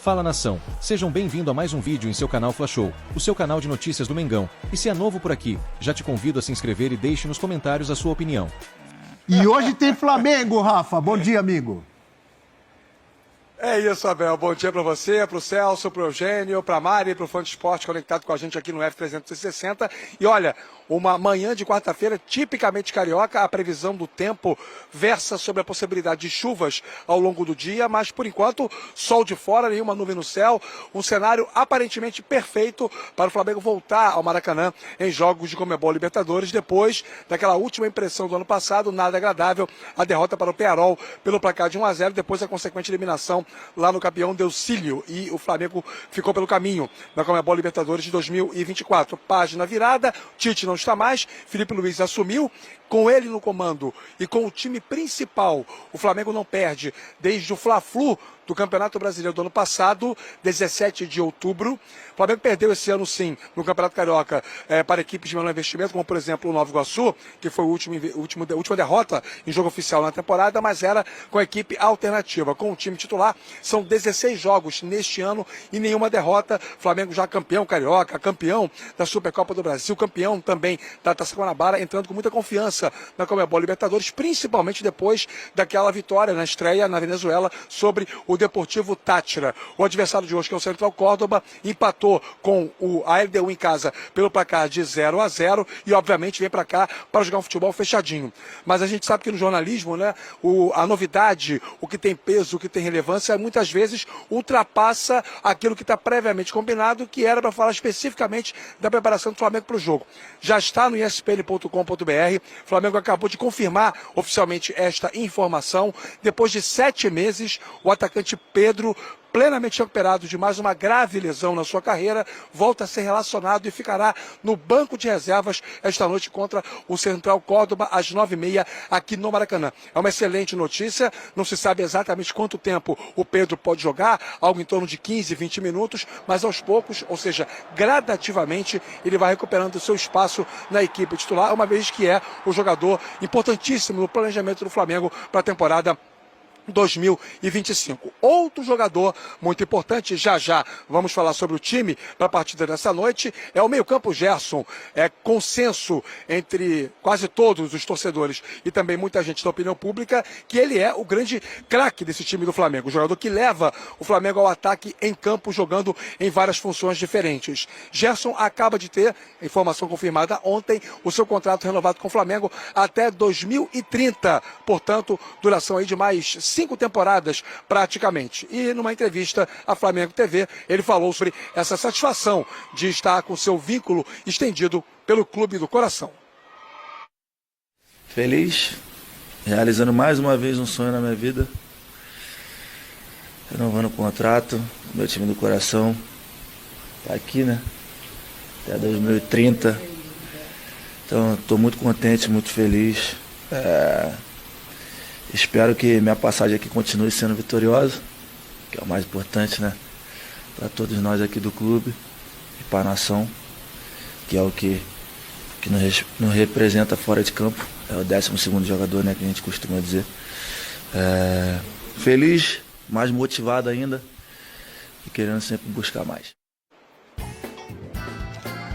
Fala nação, sejam bem-vindos a mais um vídeo em seu canal Fla Show, o seu canal de notícias do Mengão. E se é novo por aqui, já te convido a se inscrever e deixe nos comentários a sua opinião. E hoje tem Flamengo, Rafa. Bom dia, amigo. É isso, Abel. Bom dia para você, para o Celso, para o Eugênio, para a Mari, para o Fã de Esporte conectado com a gente aqui no F360. E olha, uma manhã de quarta-feira tipicamente carioca, a previsão do tempo versa sobre a possibilidade de chuvas ao longo do dia, mas por enquanto sol de fora, nenhuma nuvem no céu, um cenário aparentemente perfeito para o Flamengo voltar ao Maracanã em jogos de Conmebol Libertadores, depois daquela última impressão do ano passado, nada agradável, a derrota para o Peñarol pelo placar de 1-0, depois a consequente eliminação lá no campeão Delcílio, e o Flamengo ficou pelo caminho na Conmebol Libertadores de 2024. Página virada, Tite não está mais, Felipe Luiz assumiu, com ele no comando e com o time principal, o Flamengo não perde desde o Fla-Flu do Campeonato Brasileiro do ano passado, 17 de outubro. O Flamengo perdeu esse ano, sim, no Campeonato Carioca para equipes de menor investimento, como, por exemplo, o Nova Iguaçu, que foi a última derrota em jogo oficial na temporada, mas era com a equipe alternativa. Com o time titular, são 16 jogos neste ano e nenhuma derrota. Flamengo já campeão carioca, campeão da Supercopa do Brasil, campeão também da Taça Guanabara, entrando com muita confiança na Conmebol Libertadores, principalmente depois daquela vitória na estreia na Venezuela sobre o Deportivo Táchira. O adversário de hoje, que é o Central Córdoba, empatou com a LDU em casa pelo placar de 0-0 e, obviamente, vem para cá para jogar um futebol fechadinho. Mas a gente sabe que no jornalismo, né, a novidade, o que tem peso, o que tem relevância, muitas vezes ultrapassa aquilo que está previamente combinado, que era para falar especificamente da preparação do Flamengo para o jogo. Já está no espn.com.br. O Flamengo acabou de confirmar oficialmente esta informação. Depois de 7 meses, o atacante Pedro, plenamente recuperado de mais uma grave lesão na sua carreira, volta a ser relacionado e ficará no banco de reservas esta noite contra o Central Córdoba, às 9h30, aqui no Maracanã. É uma excelente notícia, não se sabe exatamente quanto tempo o Pedro pode jogar, algo em torno de 15, 20 minutos, mas aos poucos, ou seja, gradativamente, ele vai recuperando o seu espaço na equipe titular, uma vez que é o jogador importantíssimo no planejamento do Flamengo para a temporada 2025. Outro jogador muito importante, já vamos falar sobre o time para a partida dessa noite, é o meio-campo Gerson. É consenso entre quase todos os torcedores e também muita gente da opinião pública que ele é o grande craque desse time do Flamengo, o jogador que leva o Flamengo ao ataque em campo, jogando em várias funções diferentes. Gerson acaba de ter, informação confirmada ontem, o seu contrato renovado com o Flamengo até 2030, portanto, duração aí de mais 5 temporadas praticamente. E numa entrevista à Flamengo TV, ele falou sobre essa satisfação de estar com seu vínculo estendido pelo clube do coração. Feliz, realizando mais uma vez um sonho na minha vida, renovando o contrato, meu time do coração tá aqui, né? Até 2030. Então, estou muito contente, muito feliz. Espero que minha passagem aqui continue sendo vitoriosa, que é o mais importante, né? Para todos nós aqui do clube e para a nação, que é o que nos representa fora de campo. É o 12º jogador, né, que a gente costuma dizer. Feliz, mais motivado ainda e querendo sempre buscar mais.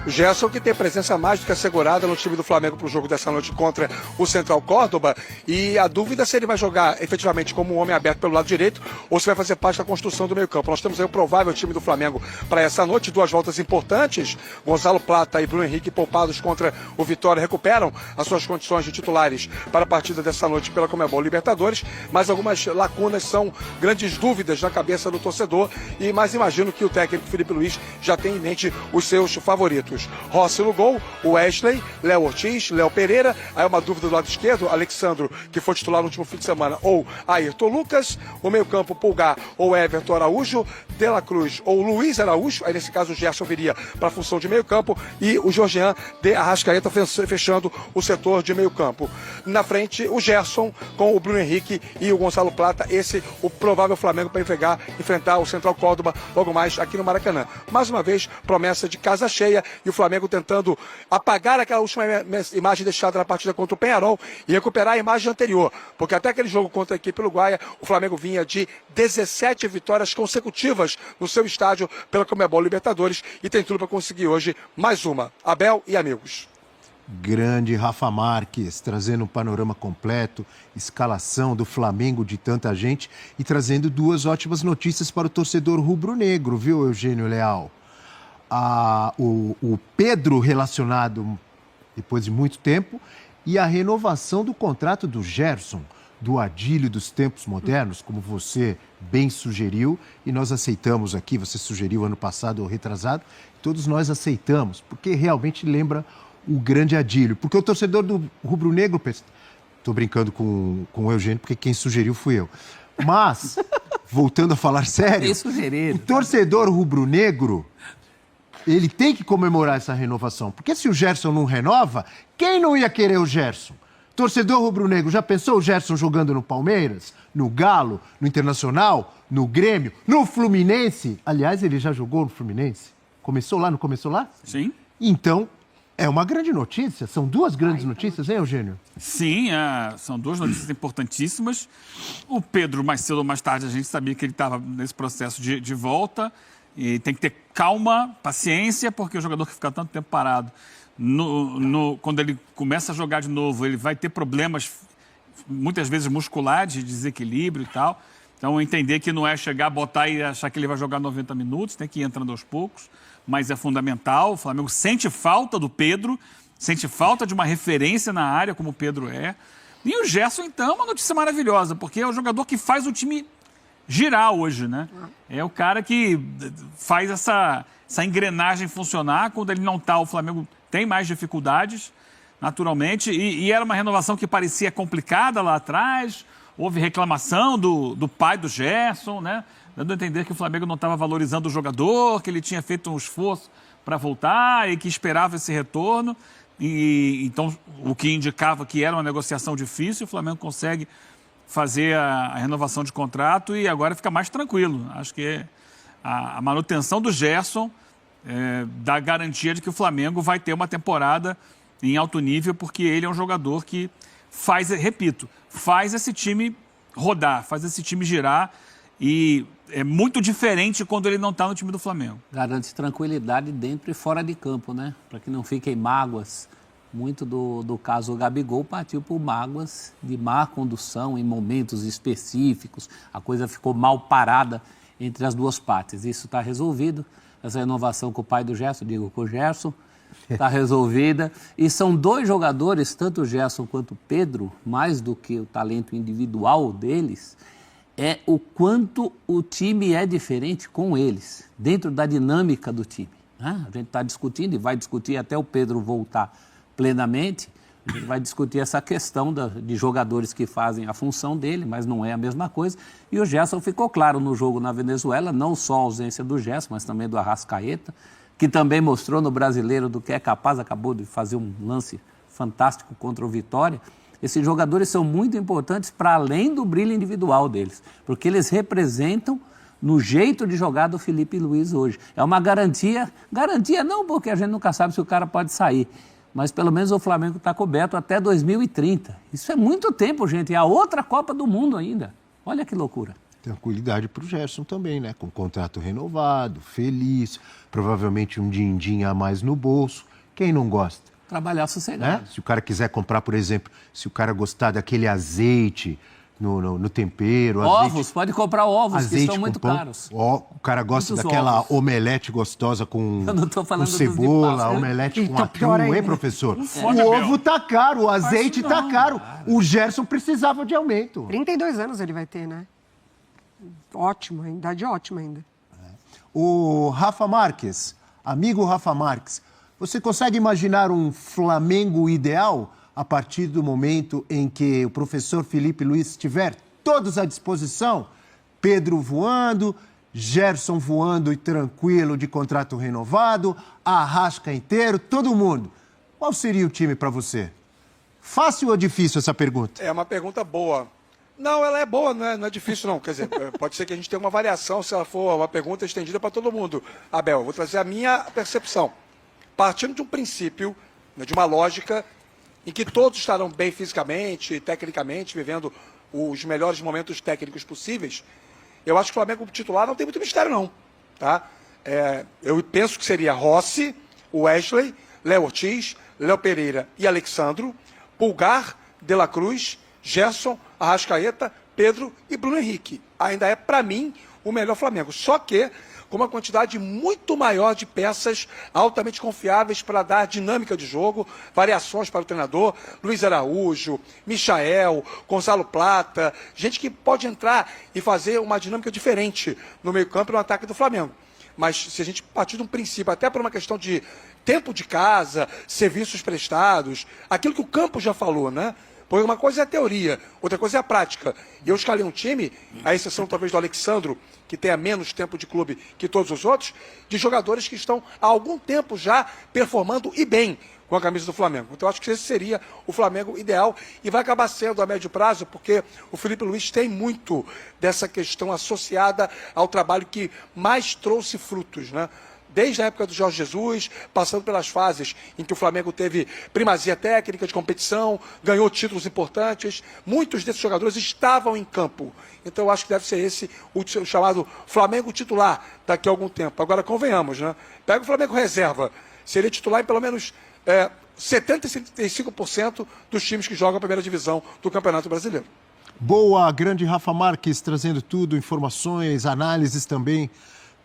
O Gerson, que tem presença mais do que assegurada no time do Flamengo para o jogo dessa noite contra o Central Córdoba, e a dúvida é se ele vai jogar efetivamente como um homem aberto pelo lado direito ou se vai fazer parte da construção do meio campo. Nós temos aí o provável time do Flamengo para essa noite, 2 voltas importantes. Gonzalo Plata e Bruno Henrique, poupados contra o Vitória, recuperam as suas condições de titulares para a partida dessa noite pela Conmebol Libertadores, mas algumas lacunas são grandes dúvidas na cabeça do torcedor, mas imagino que o técnico Felipe Luiz já tem em mente os seus favoritos. Rossi no gol, Wesley, Léo Ortiz, Léo Pereira, aí uma dúvida do lado esquerdo, Alexandro, que foi titular no último fim de semana, ou Ayrton Lucas, o meio campo Pulgar ou Everton Araújo, De La Cruz ou Luiz Araújo, aí nesse caso o Gerson viria para a função de meio campo, e o Jorgean de Arrascaeta fechando o setor de meio campo. Na frente o Gerson com o Bruno Henrique e o Gonzalo Plata, esse o provável Flamengo para enfrentar o Central Córdoba logo mais aqui no Maracanã. Mais uma vez, promessa de casa cheia, e o Flamengo tentando apagar aquela última imagem deixada na partida contra o Peñarol e recuperar a imagem anterior, porque até aquele jogo contra a equipe uruguaia, o Flamengo vinha de 17 vitórias consecutivas no seu estádio pela Conmebol Libertadores e tem tudo para conseguir hoje mais uma. Abel e amigos. Grande Rafa Marques, trazendo um panorama completo, escalação do Flamengo de tanta gente e trazendo duas ótimas notícias para o torcedor rubro-negro, viu, Eugênio Leal? O Pedro relacionado depois de muito tempo e a renovação do contrato do Gerson, do Adílio dos tempos modernos, como você bem sugeriu, e nós aceitamos aqui, você sugeriu ano passado ou retrasado, todos nós aceitamos, porque realmente lembra o grande Adílio. Porque o torcedor do rubro-negro, estou brincando com o Eugênio, porque quem sugeriu fui eu. Mas, voltando a falar sério, o torcedor rubro-negro, ele tem que comemorar essa renovação. Porque se o Gerson não renova, quem não ia querer o Gerson? Torcedor rubro-negro, já pensou o Gerson jogando no Palmeiras, no Galo, no Internacional, no Grêmio, no Fluminense? Aliás, ele já jogou no Fluminense? Começou lá, não começou lá? Sim. Então, é uma grande notícia. São duas grandes notícias, hein, Eugênio? Sim, são duas notícias importantíssimas. O Pedro, mais cedo ou mais tarde, a gente sabia que ele estava nesse processo de volta. E tem que ter calma, paciência, porque o jogador que fica tanto tempo parado, quando ele começa a jogar de novo, ele vai ter problemas, muitas vezes musculares, de desequilíbrio e tal. Então, entender que não é chegar, botar e achar que ele vai jogar 90 minutos, tem que ir entrando aos poucos. Mas é fundamental, o Flamengo sente falta do Pedro, sente falta de uma referência na área, como o Pedro é. E o Gerson, então, é uma notícia maravilhosa, porque é o jogador que faz o time girar hoje, né? É o cara que faz essa engrenagem funcionar. Quando ele não está, o Flamengo tem mais dificuldades, naturalmente. E era uma renovação que parecia complicada lá atrás. Houve reclamação do pai do Gerson, né? Dando a entender que o Flamengo não estava valorizando o jogador, que ele tinha feito um esforço para voltar e que esperava esse retorno. E então, o que indicava que era uma negociação difícil, o Flamengo consegue fazer a renovação de contrato e agora fica mais tranquilo. Acho que a manutenção do Gerson dá garantia de que o Flamengo vai ter uma temporada em alto nível, porque ele é um jogador que faz, repito, faz esse time rodar, faz esse time girar. E é muito diferente quando ele não está no time do Flamengo. Garante tranquilidade dentro e fora de campo, né? Para que não fiquem mágoas. Muito do caso Gabigol partiu por mágoas de má condução em momentos específicos. A coisa ficou mal parada entre as duas partes. Isso está resolvido. Essa renovação com o pai do Gerson, digo com o Gerson, está resolvida. E são dois jogadores, tanto o Gerson quanto o Pedro, mais do que o talento individual deles, é o quanto o time é diferente com eles, dentro da dinâmica do time. A gente está discutindo e vai discutir até o Pedro voltar plenamente, a gente vai discutir essa questão de jogadores que fazem a função dele, mas não é a mesma coisa. E o Gerson ficou claro no jogo na Venezuela, não só a ausência do Gerson, mas também do Arrascaeta, que também mostrou no Brasileiro do que é capaz, acabou de fazer um lance fantástico contra o Vitória. Esses jogadores são muito importantes para além do brilho individual deles, porque eles representam no jeito de jogar do Felipe Luiz hoje. É uma garantia não, porque a gente nunca sabe se o cara pode sair, mas pelo menos o Flamengo está coberto até 2030. Isso é muito tempo, gente, é a outra Copa do Mundo ainda. Olha que loucura. Tranquilidade para o Gerson também, né? Com contrato renovado, feliz, provavelmente um din-din a mais no bolso. Quem não gosta? Trabalhar sossegado. Né? Se o cara quiser comprar, por exemplo, se o cara gostar daquele azeite no tempero... Ovos, azeite, pode comprar ovos, que azeite estão muito pão, caros. O cara gosta Muitos daquela ovos. omelete gostosa com dos cebola, de pau, omelete com Então, pior atum, hein, ainda. professor? fode, O Abel. ovo tá caro, o azeite tá caro. O Gerson precisava de aumento. 32 anos ele vai ter, né? Ótimo, idade ótima ainda. O Rafa Marques, amigo Rafa Marques, você consegue imaginar um Flamengo ideal a partir do momento em que o professor Felipe Luiz estiver todos à disposição? Pedro voando, Gerson voando e tranquilo de contrato renovado, Arrasca inteiro, todo mundo. Qual seria o time para você? Fácil ou difícil essa pergunta? É uma pergunta boa. Não, ela é boa, não é difícil não. Quer dizer, pode ser que a gente tenha uma variação se ela for uma pergunta estendida para todo mundo. Abel, eu vou trazer a minha percepção. partindo de um princípio, né, de uma lógica em que todos estarão bem fisicamente, tecnicamente, vivendo os melhores momentos técnicos possíveis, eu acho que o Flamengo titular não tem muito mistério, não. Tá? Eu penso que seria Rossi, Wesley, Léo Ortiz, Léo Pereira e Alexandro, Pulgar, De La Cruz, Gerson, Arrascaeta, Pedro e Bruno Henrique. Ainda é, para mim, o melhor Flamengo. Só que com uma quantidade muito maior de peças altamente confiáveis para dar dinâmica de jogo, variações para o treinador, Luiz Araújo, Michael, Gonzalo Plata, gente que pode entrar e fazer uma dinâmica diferente no meio-campo e no ataque do Flamengo. Mas se a gente partir de um princípio, até por uma questão de tempo de casa, serviços prestados, aquilo que o Campos já falou, né? Porque uma coisa é a teoria, outra coisa é a prática. E eu escalei um time, à exceção talvez do Alexandro, que tenha menos tempo de clube que todos os outros, de jogadores que estão há algum tempo já performando e bem com a camisa do Flamengo. Então acho que esse seria o Flamengo ideal e vai acabar sendo a médio prazo, porque o Felipe Luiz tem muito dessa questão associada ao trabalho que mais trouxe frutos, né? Desde a época do Jorge Jesus, passando pelas fases em que o Flamengo teve primazia técnica de competição, ganhou títulos importantes, muitos desses jogadores estavam em campo. Então eu acho que deve ser esse o chamado Flamengo titular daqui a algum tempo. Agora convenhamos, né? Pega o Flamengo reserva, seria titular em pelo menos 75% dos times que jogam a primeira divisão do Campeonato Brasileiro. Boa, grande Rafa Marques, trazendo tudo, informações, análises também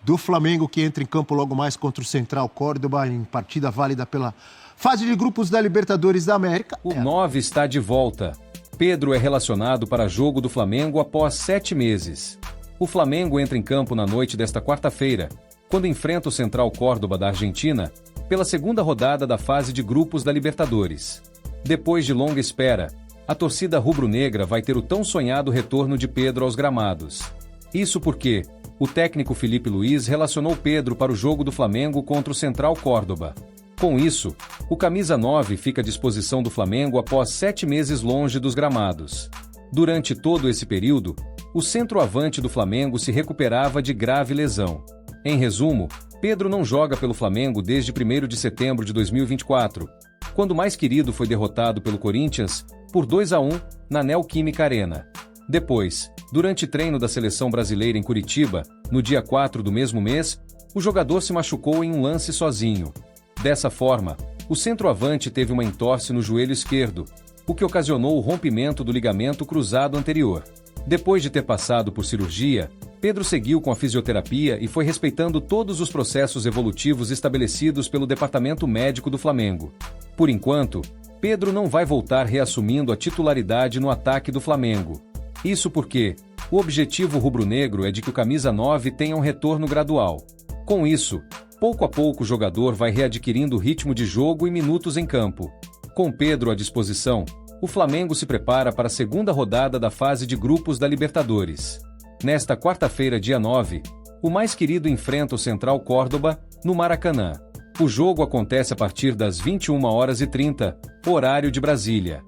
do Flamengo, que entra em campo logo mais contra o Central Córdoba, em partida válida pela fase de grupos da Libertadores da América. O 9 está de volta. Pedro é relacionado para jogo do Flamengo após 7 meses. O Flamengo entra em campo na noite desta quarta-feira, quando enfrenta o Central Córdoba da Argentina, pela segunda rodada da fase de grupos da Libertadores. Depois de longa espera, a torcida rubro-negra vai ter o tão sonhado retorno de Pedro aos gramados. Isso porque o técnico Felipe Luiz relacionou Pedro para o jogo do Flamengo contra o Central Córdoba. Com isso, o camisa 9 fica à disposição do Flamengo após 7 meses longe dos gramados. Durante todo esse período, o centroavante do Flamengo se recuperava de grave lesão. Em resumo, Pedro não joga pelo Flamengo desde 1º de setembro de 2024, quando o mais querido foi derrotado pelo Corinthians por 2-1 na Neoquímica Arena. Depois, durante treino da seleção brasileira em Curitiba, no dia 4 do mesmo mês, o jogador se machucou em um lance sozinho. Dessa forma, o centroavante teve uma entorse no joelho esquerdo, o que ocasionou o rompimento do ligamento cruzado anterior. Depois de ter passado por cirurgia, Pedro seguiu com a fisioterapia e foi respeitando todos os processos evolutivos estabelecidos pelo Departamento Médico do Flamengo. Por enquanto, Pedro não vai voltar reassumindo a titularidade no ataque do Flamengo. Isso porque o objetivo rubro-negro é de que o camisa 9 tenha um retorno gradual. Com isso, pouco a pouco o jogador vai readquirindo o ritmo de jogo e minutos em campo. Com Pedro à disposição, o Flamengo se prepara para a segunda rodada da fase de grupos da Libertadores. Nesta quarta-feira, dia 9, o mais querido enfrenta o Central Córdoba, no Maracanã. O jogo acontece a partir das 21h30, horário de Brasília.